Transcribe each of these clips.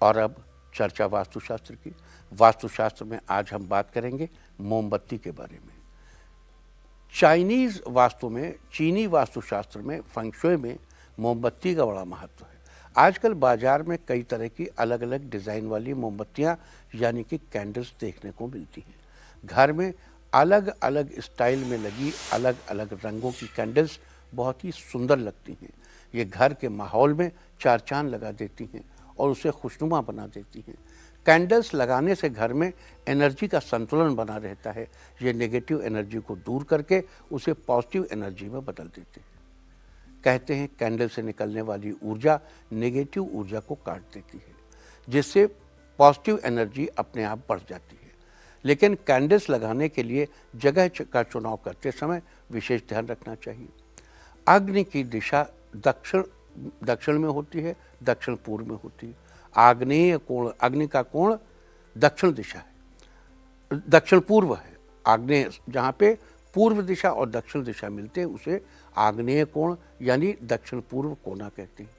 और अब चर्चा वास्तुशास्त्र की। वास्तुशास्त्र में आज हम बात करेंगे मोमबत्ती के बारे में। चाइनीज़ वास्तु में, चीनी वास्तुशास्त्र में, फेंग शुई में मोमबत्ती का बड़ा महत्व है। आजकल बाजार में कई तरह की अलग अलग डिज़ाइन वाली मोमबत्तियां यानी कि कैंडल्स देखने को मिलती हैं। घर में अलग अलग स्टाइल में लगी अलग अलग रंगों की कैंडल्स बहुत ही सुंदर लगती हैं। ये घर के माहौल में चार चांद लगा देती हैं और उसे खुशनुमा बना देती हैं। कैंडल्स लगाने से घर में एनर्जी का संतुलन बना रहता है। ये नेगेटिव एनर्जी को दूर करके उसे पॉजिटिव एनर्जी में बदल देते हैं। कहते हैं कैंडल से निकलने वाली ऊर्जा नेगेटिव ऊर्जा को काट देती है, जिससे पॉजिटिव एनर्जी अपने आप बढ़ जाती है। लेकिन कैंडल्स लगाने के लिए जगह का चुनाव करते समय विशेष ध्यान रखना चाहिए। अग्नि की दिशा दक्षिण में होती है, दक्षिण पूर्व में होती है। आग्नेय कोण, अग्नि का कोण दक्षिण दिशा है, दक्षिण पूर्व है। आग्नेय जहाँ पे पूर्व दिशा और दक्षिण दिशा मिलते हैं उसे आग्नेय कोण यानी दक्षिण पूर्व कोना कहते हैं।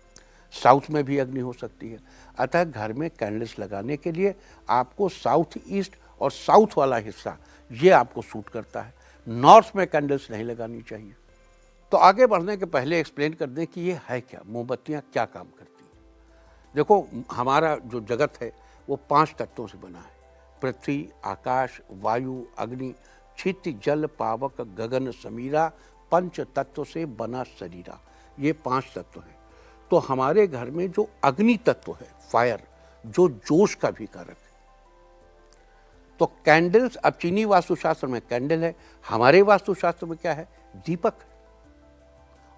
साउथ में भी अग्नि हो सकती है। अतः घर में कैंडल्स लगाने के लिए आपको साउथ ईस्ट और साउथ वाला हिस्सा ये आपको सूट करता है। नॉर्थ में कैंडल्स नहीं लगानी चाहिए। तो आगे बढ़ने के पहले एक्सप्लेन कर दें कि ये है क्या, मोमबत्तियाँ क्या काम करती हैं। देखो, हमारा जो जगत है वो 5 तत्वों से बना है। पृथ्वी, आकाश, वायु, अग्नि, क्षिति, जल, पावक, गगन, समीरा, पंच तत्व से बना शरीरा, ये 5 तत्व हैं। तो हमारे घर में जो अग्नि तत्व है, फायर, जो जोश का भी कारक है। तो कैंडल्स, अब चीनी वास्तुशास्त्र में कैंडल है, हमारे वास्तुशास्त्र में क्या है, दीपक है।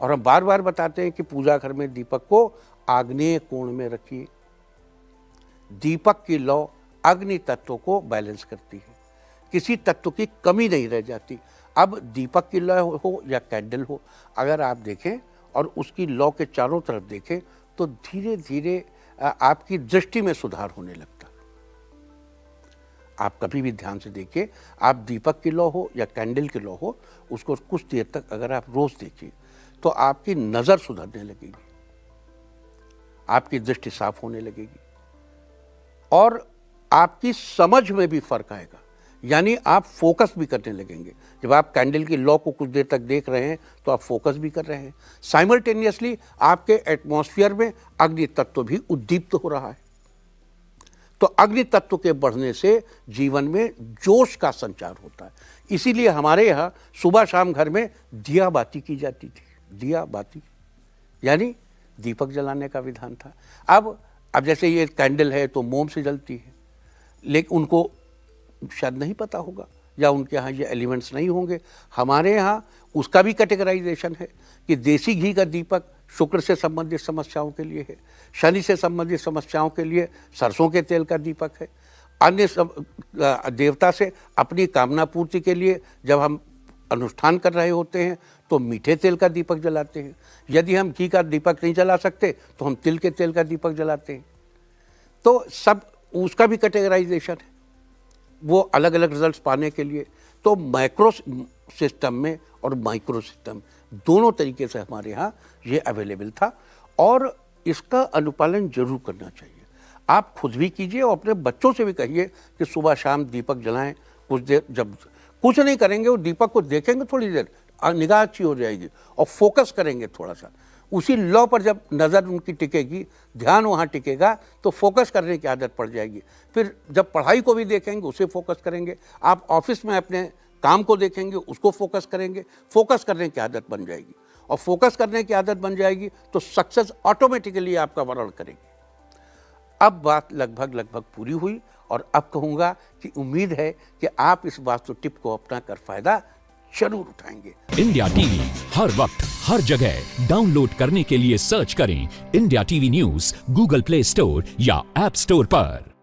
और हम बार बार बताते हैं कि पूजा घर में दीपक को आग्नेय कोण में रखिए। दीपक की लौ अग्नि तत्व को बैलेंस करती है, किसी तत्व की कमी नहीं रह जाती। अब दीपक की लौ हो या कैंडल हो, अगर आप देखें और उसकी लौ के चारों तरफ देखें तो धीरे धीरे आपकी दृष्टि में सुधार होने लगता है। आप कभी भी ध्यान से देखिए, आप दीपक की लौ हो या कैंडल की लौ हो, उसको कुछ देर तक अगर आप रोज देखिए तो आपकी नज़र सुधरने लगेगी, आपकी दृष्टि साफ होने लगेगी और आपकी समझ में भी फर्क आएगा। यानी आप फोकस भी करने लगेंगे। जब आप कैंडल की लौ को कुछ देर तक देख रहे हैं तो आप फोकस भी कर रहे हैं। साइमल्टेनियसली आपके एटमॉस्फेयर में अग्नि तत्व भी उद्दीप्त हो रहा है। तो अग्नि तत्व के बढ़ने से जीवन में जोश का संचार होता है। इसीलिए हमारे यहाँ सुबह शाम घर में दिया बाती की जाती थी। दिया बाती यानी दीपक जलाने का विधान था। अब जैसे ये कैंडल है तो मोम से जलती है, लेकिन उनको शायद नहीं पता होगा या उनके यहाँ ये एलिमेंट्स नहीं होंगे। हमारे यहाँ उसका भी कैटेगराइजेशन है कि देसी घी का दीपक शुक्र से संबंधित समस्याओं के लिए है, शनि से संबंधित समस्याओं के लिए सरसों के तेल का दीपक है, अन्य देवता से अपनी कामना पूर्ति के लिए जब हम अनुष्ठान कर रहे होते हैं तो मीठे तेल का दीपक जलाते हैं। यदि हम घी का दीपक नहीं जला सकते तो हम तिल के तेल का दीपक जलाते हैं। तो सब उसका भी कैटेगराइजेशन है, वो अलग अलग रिजल्ट्स पाने के लिए। तो मैक्रो सिस्टम में और माइक्रो सिस्टम दोनों तरीके से हमारे यहाँ ये अवेलेबल था और इसका अनुपालन जरूर करना चाहिए। आप खुद भी कीजिए और अपने बच्चों से भी कहिए कि सुबह शाम दीपक जलाएं। कुछ देर जब कुछ नहीं करेंगे, वो दीपक को देखेंगे थोड़ी देर, निगाह अच्छी हो जाएगी और फोकस करेंगे थोड़ा सा। उसी लौ पर जब नज़र उनकी टिकेगी, ध्यान वहाँ टिकेगा तो फोकस करने की आदत पड़ जाएगी। फिर जब पढ़ाई को भी देखेंगे उसे फोकस करेंगे। आप ऑफिस में अपने काम को देखेंगे, उसको फोकस करेंगे, फोकस करने की आदत बन जाएगी। और फोकस करने की आदत बन जाएगी तो सक्सेस ऑटोमेटिकली आपका वर्ण करेगी। अब बात लगभग पूरी हुई और अब कहूँगा कि उम्मीद है कि आप इस वास्तु टिप को अपना कर फायदा जरूर उठाएंगे। इंडिया टीवी हर वक्त हर जगह डाउनलोड करने के लिए सर्च करें India TV news Google play store या ऐप स्टोर पर।